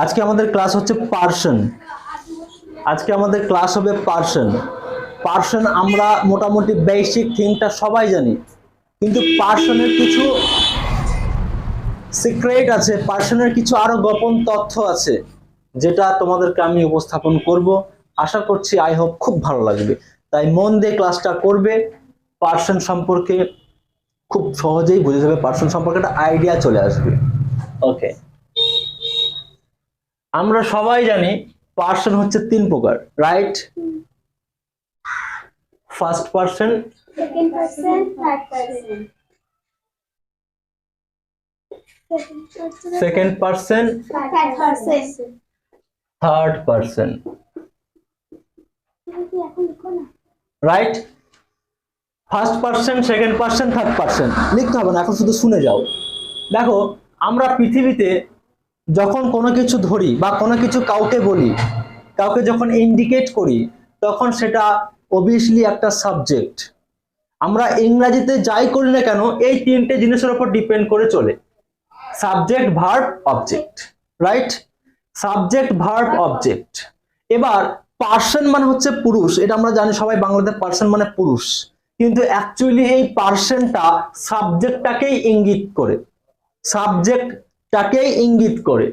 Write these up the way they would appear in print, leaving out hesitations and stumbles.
আজকে আমাদের ক্লাস হচ্ছে পার্সন। আজকে আমাদের ক্লাস হবে পার্সন। পার্সন আমরা মোটামুটি বেসিক থিংটা সবাই জানি, কিন্তু পার্সনের কিছু সিক্রেট আছে, পার্সনের কিছু আরো গোপন তথ্য আছে, যেটা তোমাদেরকে আমি উপস্থাপন করব। আশা করছি আই হোপ খুব ভালো লাগবে, তাই মন দিয়ে ক্লাসটা করবে। পার্সন সম্পর্কে খুব সহজেই বুঝে যাবে, পার্সন সম্পর্কে একটা আইডিয়া চলে আসবে। ওকে, আমরা সবাই জানি পার্সন হচ্ছে তিন প্রকার, right? First person, Second person, third person. Second person, Third person. Third person, right? First person, second person, third person লিখতে হবে না, এখন শুধু শুনে যাও। দেখো, আমরা পৃথিবীতে যখন কোনো কিছু ধরি বা কোনো কিছু কাউকে বলি, কাউকে যখন ইন্ডিকেট করি, তখন সেটা অবভিয়াসলি একটা সাবজেক্ট। আমরা ইংরেজিতে যাই করি না কেন, এই তিনটে জিনিসের উপর ডিপেন্ড করে চলে: subject, verb, object, right? Subject, verb, object. এবার পার্সন মানে হচ্ছে পুরুষ, এটা আমরা জানি সবাই, বাংলাতে পার্সন মানে পুরুষ, কিন্তু অ্যাকচুয়ালি এই পার্সনটা সাবজেক্টটাকেই ইঙ্গিত করে, সাবজেক্টটাকেই ইঙ্গিত করে।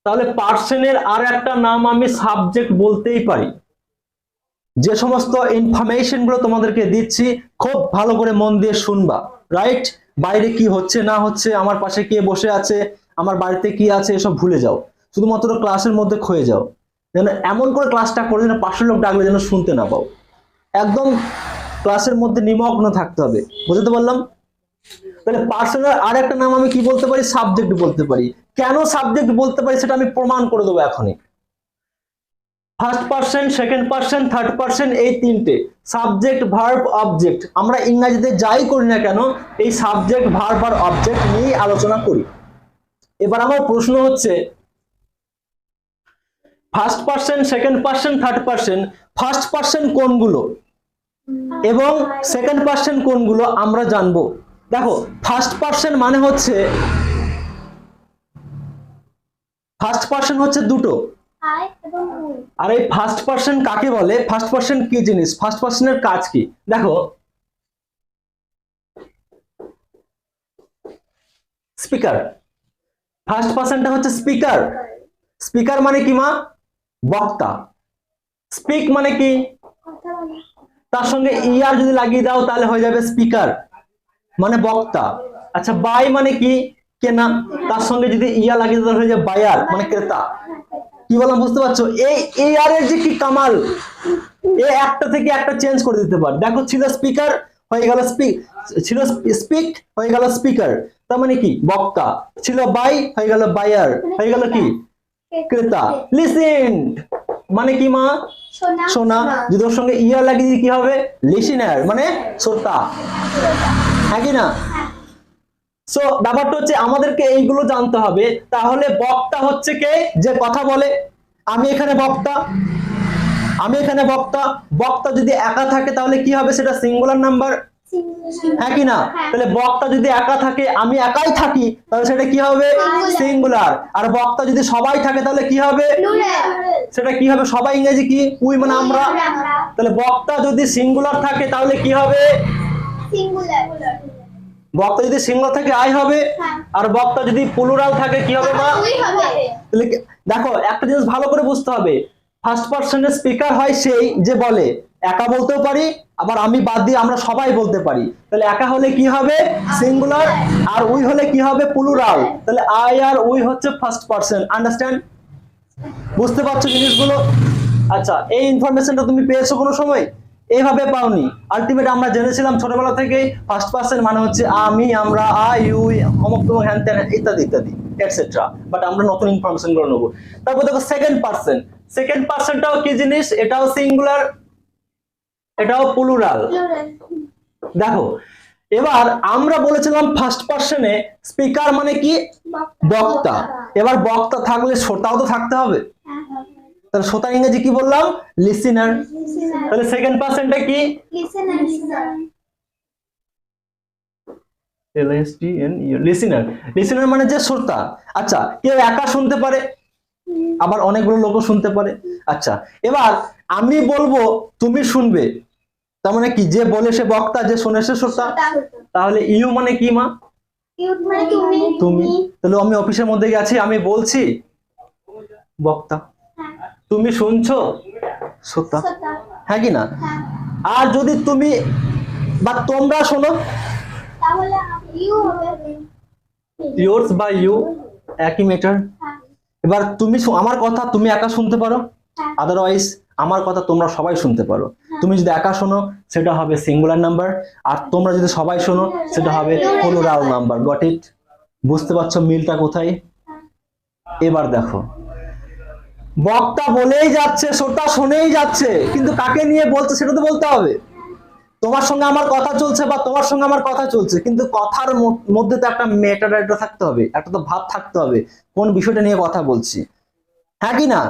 তাহলে পার্সনের আর একটা নাম আমি সাবজেক্ট বলতেই পারি। যে সমস্ত ইনফরমেশন গুলো তোমাদেরকে দিচ্ছি খুব ভালো করে মন দিয়ে শুনবা, রাইট? বাইরে কি হচ্ছে না হচ্ছে, আমার পাশে কে বসে আছে, আমার বাড়িতে কি আছে, এসব ভুলে যাও, শুধুমাত্র ক্লাসের মধ্যে খয়ে যাও। যেন এমন করে ক্লাসটা করে যেন পাশের লোক ডাকলে যেন শুনতে না পাও, একদম ক্লাসের মধ্যে নিমগ্ন থাকতে হবে। বুঝতে পারলাম? তাহলে পার্সনের আর একটা নাম আমি কি বলতে পারি? সাবজেক্ট বলতে পারি। কেন সাবজেক্ট বলতে পারি সেটা আমি প্রমাণ করে দেবো এখনই। First person, second person, third person, এই তিনটে সাবজেক্ট, ভার্ব, অবজেক্ট, আমরা ইংরেজিতে যাই করি না কেন এই সাবজেক্ট, ভার্ব আর অবজেক্ট নিয়ে আলোচনা করি। এবার আমার প্রশ্ন হচ্ছে, first person, second person, third person, first person কোনগুলো এবং সেকেন্ড পার্সন কোনগুলো আমরা জানবো। দেখো, ফার্স্ট পার্সন মানে হচ্ছে, ফার্স্ট পার্সন হচ্ছে দুটো, আর এই ফার্স্ট পার্সন কাকে বলে? ফার্স্ট পার্সন কি জিনিস, ফার্স্ট পার্সনের কাজ কি? দেখো, স্পিকার, ফার্স্ট পার্সনটা হচ্ছে স্পিকার। স্পিকার মানে কি মা? বক্তা। স্পিক মানে কি? তার সঙ্গে ইয়ার যদি লাগিয়ে দাও তাহলে হয়ে যাবে স্পিকার, মানে বক্তা। আচ্ছা, বাই মানে কি? কেনা, তার সঙ্গে যদি ইয়া লাগিয়ে দাও তাহলে হয়ে যাবে বায়ার, মানে ক্রেতা। কি বললাম বুঝতে পারছো? এই ইয়ার এর যে কি কামাল, এ একটা থেকে একটা চেঞ্জ করে দিতে পারে। দেখো, ছিল স্পিকার হয়ে গেল স্পিক, ছিল স্পিক হয়ে গেল স্পিকার, তার মানে কি? বক্তা। ছিল বাই হয়ে গেল বায়ার, হয়ে গেল কি? ক্রেতা। লিসেন মানে কি মা? শোনা। যদি ওর সঙ্গে ইয়ার লাগিয়ে কি হবে? লিসেনার, মানে শ্রোতা, হ্যাঁ কি না? সো ব্যাপারটা হচ্ছে আমাদেরকে এইগুলো জানতে হবে। তাহলে বক্তা হচ্ছে কে? যে কথা বলে। আমি এখানে বক্তা, আমি এখানে বক্তা। বক্তা যদি একা থাকে তাহলে কি হবে? সেটা সিঙ্গুলার নাম্বার, হ্যাঁ কি না? তাহলে বক্তা যদি একা থাকে, আমি একাই থাকি, তাহলে সেটা কি হবে? সিঙ্গুলার। আর বক্তা যদি সবাই থাকে তাহলে কি হবে? সেটা কি হবে? সবাই ইংরেজি কি? উই, মানে আমরা। তাহলে বক্তা যদি সিঙ্গুলার থাকে তাহলে কি হবে? বক্তা যদি সিঙ্গুলার থাকে আই হবে, আর বক্তা যদি প্লুরাল থাকে কি হবে মা? তাহলে দেখো, একটা জিনিস ভালো করে বুঝতে হবে, ফার্স্ট পার্সনের স্পিকার হয় সেই যে বলে। একা বলতেও পারি, আবার আমি বাদ দিয়ে আমরা সবাই বলতে পারি। তাহলে একা হলে কি হবে? সিঙ্গুলার, আর উই হলে কি হবে? প্লুরাল। তাহলে আই আর উই হচ্ছে ফার্স্ট পার্সন। আন্ডারস্ট্যান্ড? বুঝতে পারছো জিনিসগুলো? আচ্ছা, এই ইনফরমেশনটা তুমি পেয়েছো কোনো সময়? এইভাবে পাওনি। আলটিমেট আমরা জেনেছিলাম ছোটবেলা থেকেই ফার্স্ট পার্সন মানে হচ্ছে আমি, আমরা, আই, ইউ, অমুক তমুক, হ্যান ত্যান, ইত্যাদি ইত্যাদি এটসেট্রা। বাট আমরা নতুন ইনফরমেশন গুলো নেবো। তারপর দেখো সেকেন্ড পার্সন। সেকেন্ড পার্সনটাও কি জিনিস? এটাও সিঙ্গুলার, এটাও প্লুরাল। দেখো, এবার আমরা বলেছিলাম ফার্স্ট পার্সনে স্পিকার মানে কি? বক্তা। এবার বক্তা থাকলে শ্রোতাও তো থাকতে হবে, তাহলে শ্রোতার ইংরেজি কি বললাম? লিসেনার। তাহলে সেকেন্ড পার্সনটা কি? লিসেনার। লিসেনার মানে যে শ্রোতা। আচ্ছা, কেউ একা শুনতে পারে, আবার অনেকগুলো লোকও শুনতে পারে। আচ্ছা, এবার আমি বলবো, তুমি শুনবে, তার মানে কি, যে বলে সে বক্তা, যে শোনে সে শ্রোতা। শ্রোতা হতো। তাহলে ইউ মানে কি মা? ইউথ মানে তুমি। তুমি। তাহলে আমি অফিসের মধ্যে গেছি, আমি বলছি, বক্তা। হ্যাঁ। তুমি শুনছো, শ্রোতা। শ্রোতা। হ্যাঁ কি না? হ্যাঁ। আর যদি তুমি বা তোমরা শোনো, তাহলে ইউ হবে। ইয়োরস বা ইউ একই মেটার। হ্যাঁ। এবার তুমি আমার কথা তুমি একা শুনতে পারো, হ্যাঁ। আদারওয়াইজ আমার কথা তোমরা সবাই শুনতে পারো। তুমি যদি একা শোনো সেটা হবে সিঙ্গুলার নাম্বার, আর তোমরা যদি সবাই শোনো সেটা হবে প্লুরাল নাম্বার। Got it? বুঝতে পারছো মিলটা কোথায়? এবার দেখো, বক্তা বলেই যাচ্ছে, শ্রোতা শুনেই যাচ্ছে, কিন্তু কাকে নিয়ে বলছে সেটা তো বলতে হবে। তোমার সঙ্গে আমার কথা চলছে বা তোমার সঙ্গে আমার কথা চলছে, কিন্তু কথার মধ্যে তো একটা মেটাডাটা থাকতে হবে, একটা তো ভাব থাকতে হবে কোন বিষয়টা নিয়ে কথা বলছি। হ্যাঁ কি না?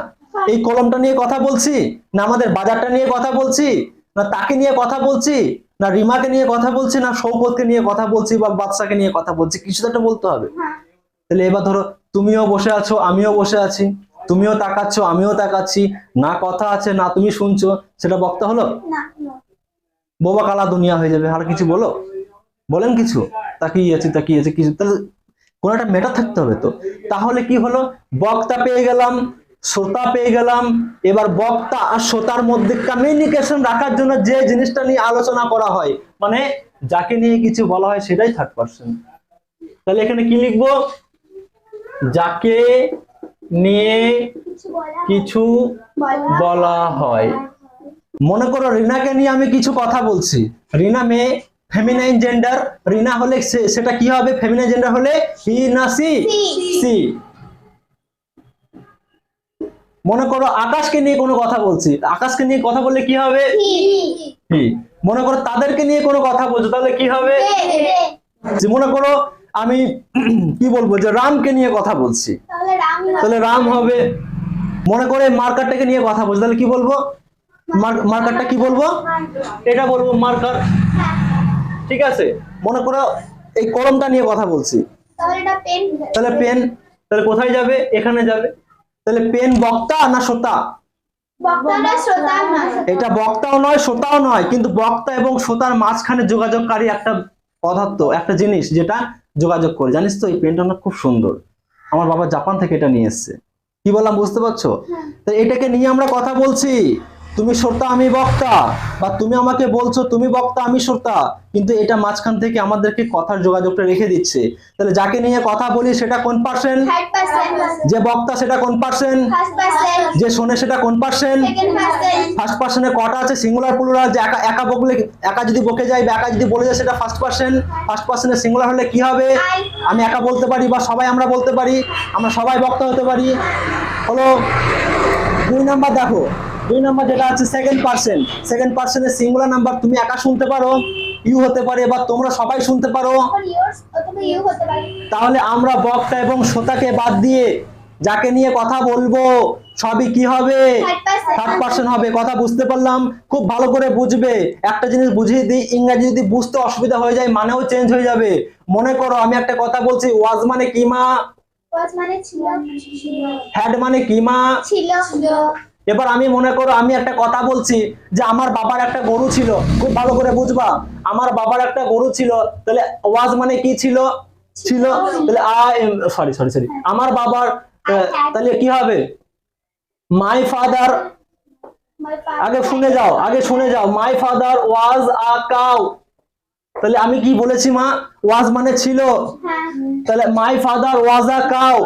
এই কলমটা নিয়ে কথা বলছি, না আমাদের বাজারটা নিয়ে কথা বলছি, না তাকে নিয়ে কথা বলছি, না রিমাকে নিয়ে কথা বলছি, না সৌকতকে নিয়ে কথা বলছি, বা বাদশাকে নিয়ে কথা বলছি, কিছু তো একটা বলতে হবে। তাহলে এবার ধরো, তুমিও বসে আছো, আমিও বসে আছি, তুমিও তাকাচ্ছ, আমিও তাকাচ্ছি, না কথা আছে না তুমি শুনছো, সেটা বক্তা হলো? না। বোবা কালা দুনিয়া হয়ে যাবে। আর কিছু বলো, বলেন কিছু। তাকিয়ে আছে কিছু, তাহলে কোন একটা মেটা থাকতে হবে তো। তাহলে কি হলো, বক্তা পেয়ে গেলাম, শ্রোতা পেয়ে গেলাম। এবার বক্তা আর শ্রোতার মধ্যে কমিউনিকেশন রাখার জন্য যে জিনিসটা নিয়ে আলোচনা করা হয়, মানে যাকে নিয়ে কিছু বলা হয়, সেটাই থার্ড পারসন। তাহলে এখানে কি লিখবো? যাকে নিয়ে কিছু বলা হয়। মনে করো রিনাকে নিয়ে আমি কিছু কথা বলছি, রিনা মেয়ে, ফেমিনাইন জেন্ডার, রিনা হলে সেটা কি হবে? ফেমিনাইন জেন্ডার হলে হি না সি? সি। মনে করো আকাশকে নিয়ে কোনো কথা বলছি, আকাশকে নিয়ে কথা বললে কি হবে? হি। মনে করো তাদেরকে নিয়ে কোনো কথা বলছো, তাহলে কি হবে? যে মনে করো আমি কি বলবো, যে রামকে নিয়ে কথা বলছি, তাহলে রাম হবে। মনে করে মার্কারটাকে নিয়ে কথা বলছি, তাহলে কি বলবো? মার্কারটা কি বলবো? এটা বলবো মার্কার। ঠিক আছে। মনে করো এই কলমটা নিয়ে কথা বলছি, তাহলে পেন। তাহলে কোথায় যাবে? এখানে যাবে। তাহলে পেন বক্তা না শ্রোতা? এটা বক্তাও নয়, শ্রোতাও নয়, কিন্তু বক্তা এবং শ্রোতার মাঝখানে যোগাযোগকারী একটা পদার্থ, একটা জিনিস যেটা যোগাযোগ করে। জানিস তো, এই পেনটা না খুব সুন্দর, আমার বাবা জাপান থেকে এটা নিয়ে এসেছে। কি বললাম বুঝতে পারছো? তো এটাকে নিয়ে আমরা কথা বলছি, তুমি শ্রোতা আমি বক্তা, বা তুমি আমাকে বলছো তুমি বক্তা আমি শ্রোতা, কিন্তু এটা মাঝখান থেকে আমাদেরকে কথার যোগাযোগটা রেখে দিচ্ছে। তাহলে যাকে নিয়ে কথা বলি সেটা কোন পার্সেন্ট? যে বক্তা সেটা কোন পার্সেন্ট? যে শোনে সেটা কোন পার্সেন্ট? ফার্স্ট পার্সনে কটা আছে? Singular plural? যে একা একা বকলে, একা যদি বকে যায় বা একা যদি বলে যায় সেটা ফার্স্ট পার্সন। ফার্স্ট পার্সনে সিঙ্গুলার হলে কি হবে? আমি একা বলতে পারি বা সবাই আমরা বলতে পারি, আমরা সবাই বক্তা হতে পারি। হলো 2 নাম্বার। দেখো 2 নাম্বার যেটা আছে সেকেন্ড পার্সন, সেকেন্ড পার্সনের সিঙ্গুলার নাম্বার তুমি একা শুনতে পারো, ইউ হতে পারে, বা তোমরা সবাই শুনতে পারো। তাহলে আমরা বক্তা এবং শ্রোতাকে বাদ দিয়ে যাকে নিয়ে কথা বলবো সবই কি হবে? থার্ড পার্সন হবে। কথা বুঝতে পারলাম? খুব ভালো করে বুঝবে। একটা জিনিস বুঝিয়ে দিই, ইংরেজি যদি বুঝতে অসুবিধা হয়ে যায় মানেও চেঞ্জ হয়ে যাবে। মনে করো আমি একটা কথা বলছি, ওয়াজ মানে কি মা? হ্যাড মানে কি মা? এবার আমি মনে করো আমি একটা কথা বলছি যে আমার বাবার একটা গরু ছিল, খুব ভালো করে বুঝবা, আমার বাবার একটা গরু ছিল, তাহলে ওয়াজ মানে কি ছিল? ছিল। তাহলে সরি আমার বাবার, তাহলে কি হবে? মাই ফাদার, আগে শুনে যাও, my father was a cow. তাহলে আমি কি বলেছি মা? ওয়াজ মানে ছিল, তাহলে my father was a cow.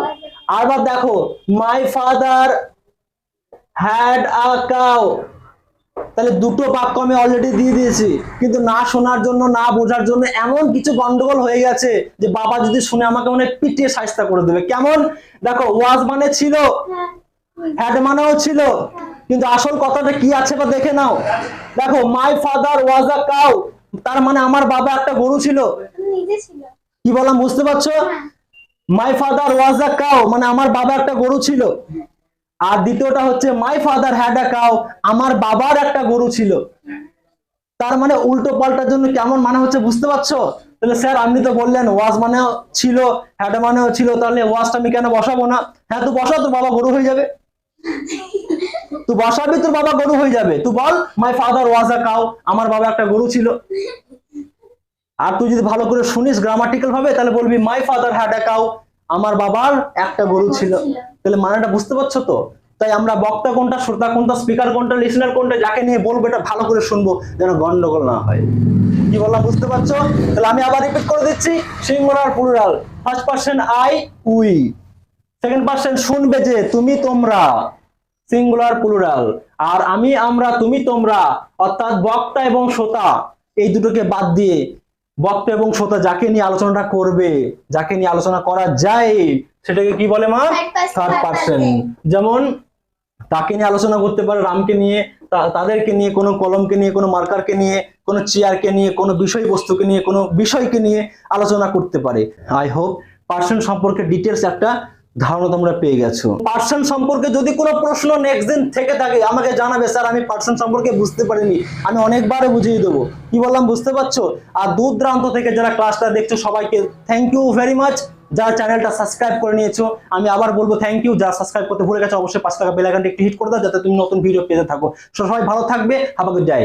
আবার দেখো, my father had a cow. তাহলে দুটো বাক্য আমি অলরেডি দিয়ে দিয়েছি, কিন্তু না শোনার জন্য, না বোঝার জন্য এমন কিছু গন্ডগোল হয়ে গেছে যে বাবা যদি শুনে আমাকে মনে পিটিয়ে শায়েস্তা করে দেবে। কেমন? দেখো ওয়াজ মানে ছিল, হ্যাড মানেও ছিল, কিন্তু আসল কথাটা কি আছে বা দেখে নাও। দেখো my father was a cow, তার মানে আমার বাবা একটা গরু ছিল। কি বললাম বুঝতে পারছো? My father was a cow মানে আমার বাবা একটা গরু ছিল। আর দ্বিতীয়টা হচ্ছে my father had a cow, আমার বাবার একটা গরু ছিল। তার মানে উল্টো পাল্টার জন্য কেমন মানে হচ্ছে বুঝতে পারছো? তাহলে স্যার আপনি তো বললেন ওয়াজ মানেও ছিল, হ্যাড মানেও ছিল, তাহলে ওয়াজটা আমি কেন বসাবো না? হ্যাঁ তুই বসা, তোর বাবা গরু হয়ে যাবে। তুই বসাবি, তোর বাবা গরু হয়ে যাবে। তুই বল my father was a cow, আমার বাবা একটা গরু ছিল। আর তুই যদি ভালো করে শুনিস গ্রামাটিক্যাল ভাবে, তাহলে বলবি my father had a cow, আমার বাবার একটা গরু ছিল। তাহলে মানেটা বুঝতে পারছো তো? তাই আমরা বক্তা কোনটা, শ্রোতা কোনটা, স্পিকার কোনটা, লিসনার কোনটা, যাকে নিয়ে বলবো এটা ভালো করে শুনবো, যেন গন্ডগোল না হয়। কি বললাম বুঝতে পারছো? তাহলে আমি আবার রিপিট করে দিচ্ছি, singular plural. First person I we, second person শুনবে যে তুমি তোমরা, সিঙ্গুলার প্লুরাল। আর আমি আমরা তুমি তোমরা, অর্থাৎ বক্তা এবং শ্রোতা, এই দুটোকে বাদ দিয়ে বক্তা এবং শ্রোতা যাকে নিয়ে আলোচনাটা করবে, যাকে নিয়ে আলোচনা করা যায়, সেটাকে কি বলে মা? Third person. যেমন তাকে নিয়ে আলোচনা করতে পারে রামকে নিয়ে, তাদেরকে নিয়ে, কোনো কলমকে নিয়ে, কোনো মার্কারকে নিয়ে, কোনো চেয়ারকে নিয়ে, কোনো বিষয়বস্তুকে নিয়ে, কোনো বিষয়কে নিয়ে আলোচনা করতে পারে। আই হোপ পার্সন সম্পর্কে ডিটেলস একটা ধারণা তোমরা পেয়ে গেছো। পার্সন সম্পর্কে যদি কোনো প্রশ্ন নেক্সট দিন থেকে থাকে আমাকে জানাবে, স্যার আমি পার্সন সম্পর্কে বুঝতে পারিনি, আমি অনেকবার বুঝিয়ে দেবো। কি বললাম বুঝতে পারছো? আর দূর দূরান্ত থেকে যারা ক্লাসটা দেখছো সবাইকে থ্যাংক ইউ ভেরি মাচ। যারা চ্যানেলটা সাবস্ক্রাইব করে নিয়েছো আমি আবার বলবো থ্যাংক ইউ। যারা সাবস্ক্রাইব করতে ভুলে গেছো অবশ্যই 5 টাকা বেল আইকনটি একটু হিট করে দাও, যাতে তুমি নতুন ভিডিও পেতে থাকো। সবাই ভালো থাকবে, হ্যাভ আ গুড ডে।